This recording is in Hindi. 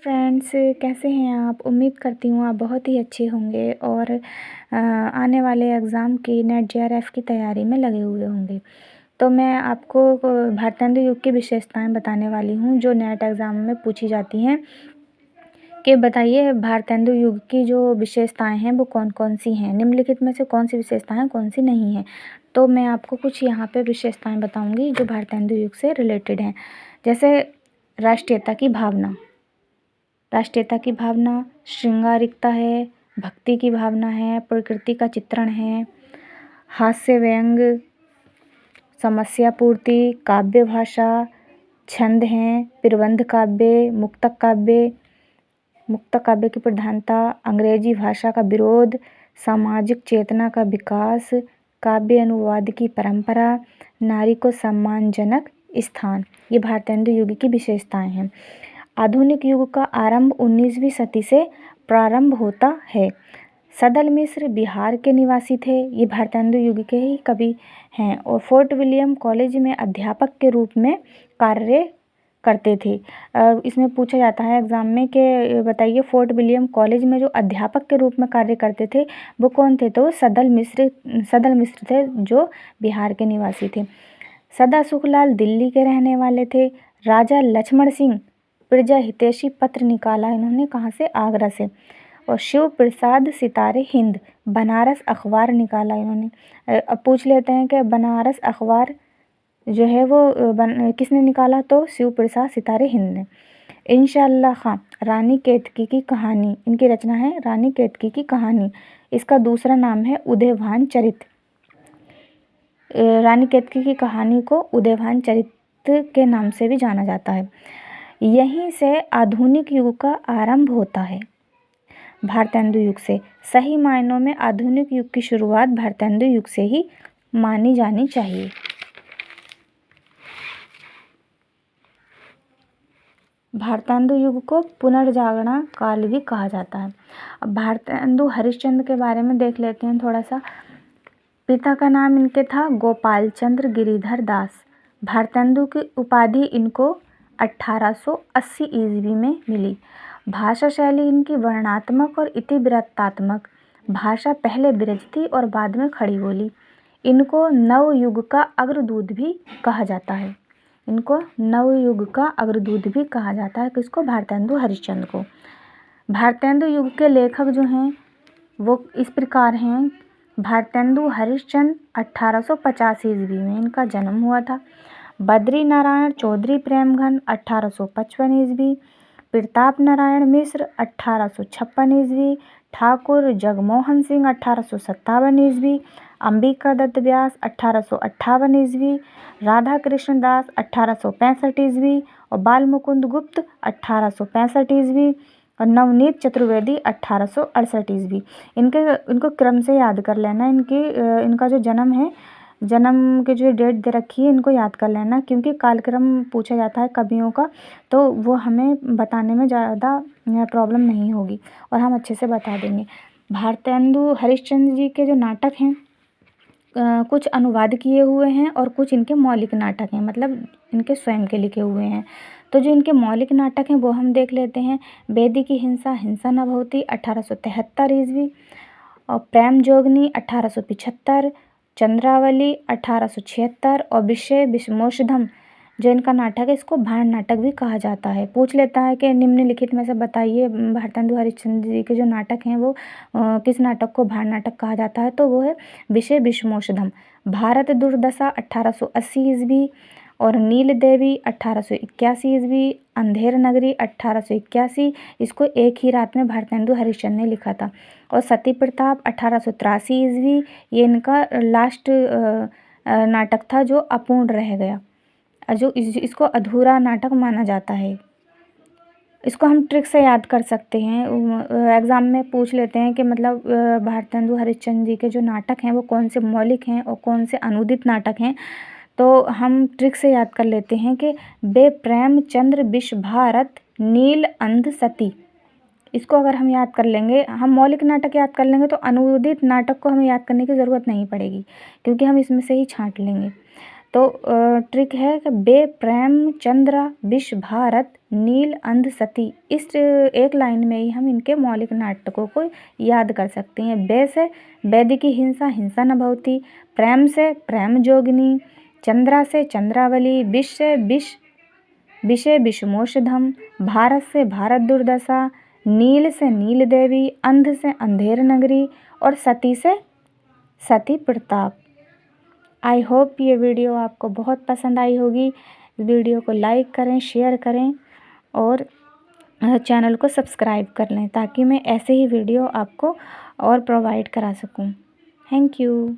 फ्रेंड्स, कैसे हैं आप? उम्मीद करती हूँ आप बहुत ही अच्छे होंगे और आने वाले एग्ज़ाम की नेट जेआरएफ की तैयारी में लगे हुए होंगे। तो मैं आपको भारतेंदु युग की विशेषताएं बताने वाली हूँ जो नेट एग्ज़ाम में पूछी जाती हैं कि बताइए भारतेंदु युग की जो विशेषताएं हैं वो कौन कौन सी हैं, निम्नलिखित में से कौन सी विशेषताएं कौन सी नहीं हैं। तो मैं आपको कुछ यहाँ पे विशेषताएं बताऊँगी जो भारतेंदु युग से रिलेटेड हैं। जैसे राष्ट्रीयता की भावना, राष्ट्रीयता की भावना, श्रृंगारिकता है, भक्ति की भावना है, प्रकृति का चित्रण है, हास्य व्यंग, समस्या पूर्ति, काव्य भाषा, छंद हैं, प्रबंध काव्य, मुक्तक काव्य की प्रधानता, अंग्रेजी भाषा का विरोध, सामाजिक चेतना का विकास, काव्य अनुवाद की परंपरा, नारी को सम्मानजनक स्थान। ये भारतेंदु युग की विशेषताएं हैं। आधुनिक युग का आरंभ 19वीं सदी से प्रारंभ होता है। सदल मिश्र बिहार के निवासी थे, ये भारतेंदु युग के ही कवि हैं और फोर्ट विलियम कॉलेज में अध्यापक के रूप में कार्य करते थे। इसमें पूछा जाता है एग्ज़ाम में कि बताइए फोर्ट विलियम कॉलेज में जो अध्यापक के रूप में कार्य करते थे वो कौन थे? तो सदल मिश्र थे जो बिहार के निवासी थे। सदा सुखलाल दिल्ली के रहने वाले थे। राजा लक्ष्मण सिंह प्रजा हितैषी पत्र निकाला इन्होंने कहाँ से? आगरा से। और शिव प्रसाद सितारे हिंद बनारस अखबार निकाला इन्होंने। अब पूछ लेते हैं कि बनारस अखबार जो है वो किसने निकाला? तो शिव प्रसाद सितारे हिंद ने। इंशाअल्लाह खां रानी केतकी की कहानी, इनकी रचना है रानी केतकी की कहानी। इसका दूसरा नाम है उदयभान चरित। रानी केतकी की कहानी को उदयभान चरित के नाम से भी जाना जाता है। यहीं से आधुनिक युग का आरंभ होता है। भारतेंदु युग से सही मायनों में आधुनिक युग की शुरुआत भारतेंदु युग से ही मानी जानी चाहिए। भारतेंदु युग को पुनर्जागरण काल भी कहा जाता है। अब भारतेंदु हरिश्चंद्र के बारे में देख लेते हैं थोड़ा सा। पिता का नाम इनके था गोपाल चंद्र गिरिधर दास। भारतेंदु की उपाधि इनको 1880 ईस्वी में मिली। भाषा शैली इनकी वर्णात्मक और इतिवृत्तात्मक। भाषा पहले ब्रज थी और बाद में खड़ी बोली। इनको नवयुग का अग्रदूत भी कहा जाता है। इनको नवयुग का अग्रदूत भी कहा जाता है। किसको? भारतेंदु हरिश्चंद्र को। भारतेंदु युग के लेखक जो हैं वो इस प्रकार हैं। भारतेंदु हरिश्चंद्र 1850 ईस्वी में इनका जन्म हुआ था। बद्री नारायण चौधरी प्रेमघन 1855 ईस्वी। प्रताप नारायण मिश्र 1856 ईस्वी। ठाकुर जगमोहन सिंह 1857 ईस्वी। अंबिका दत्त व्यास 1858 ईस्वी। राधा कृष्ण दास 1865 ईस्वी और बाल मुकुंद गुप्त 1865 ईस्वी और नवनीत चतुर्वेदी 1868 ईस्वी। इनको क्रम से याद कर लेना। इनका जो जन्म है, जन्म की जो डेट दे रखी है इनको याद कर लेना, क्योंकि कालक्रम पूछा जाता है कवियों का तो वो हमें बताने में ज़्यादा प्रॉब्लम नहीं होगी और हम अच्छे से बता देंगे। भारतेंदु हरिश्चंद्र जी के जो नाटक हैं कुछ अनुवाद किए हुए हैं और कुछ इनके मौलिक नाटक हैं, मतलब इनके स्वयं के लिखे हुए हैं। तो जो इनके मौलिक नाटक हैं वो हम देख लेते हैं। बेदी की हिंसा हिंसा न भवती 1873 ईस्वी और प्रेम जोगनी 1875, चंद्रावली 1876 और विषय विषमोषधम जो इनका नाटक है इसको भाण नाटक भी कहा जाता है। पूछ लेता है कि निम्नलिखित में से बताइए भारतेंदु हरिश्चंद्र जी के जो नाटक हैं वो किस नाटक को भाण नाटक कहा जाता है? तो वो है विषय विषमोषधम। भारत दुर्दशा 1880 ईस्वी और नील देवी 1881 ईस्वी। अंधेर नगरी 1881, इसको एक ही रात में भारतेंदु हरिश्चंद्र ने लिखा था। और सती प्रताप 1883 ईस्वी, ये इनका लास्ट नाटक था जो अपूर्ण रह गया, जो इसको अधूरा नाटक माना जाता है। इसको हम ट्रिक से याद कर सकते हैं। एग्ज़ाम में पूछ लेते हैं कि मतलब भारतेंदु हरिश्चंद्र जी के जो नाटक हैं वो कौन से मौलिक हैं और कौन से अनुदित नाटक हैं। तो हम ट्रिक से याद कर लेते हैं कि बे प्रेमचंद्र विश्व भारत नील अंध सती। इसको अगर हम याद कर लेंगे, हम मौलिक नाटक याद कर लेंगे तो अनुदित नाटक को हमें याद करने की ज़रूरत नहीं पड़ेगी, क्योंकि हम इसमें से ही छांट लेंगे। तो ट्रिक है कि बे प्रेम चंद्रा विष भारत नील अंध सती। इस एक लाइन में ही हम इनके मौलिक नाटकों को याद कर सकते हैं। बे से वैद्य की हिंसा हिंसा न भवती, प्रेम से प्रेम जोगिनी, चंद्रा से चंद्रावली, विष से विषे विषमोषधम, भारत से भारत दुर्दशा, नील से नील देवी, अंध से अंधेर नगरी और सती से सती प्रताप। आई होप ये वीडियो आपको बहुत पसंद आई होगी। वीडियो को लाइक करें, शेयर करें और चैनल को सब्सक्राइब कर लें ताकि मैं ऐसे ही वीडियो आपको और प्रोवाइड करा सकूं। Thank you.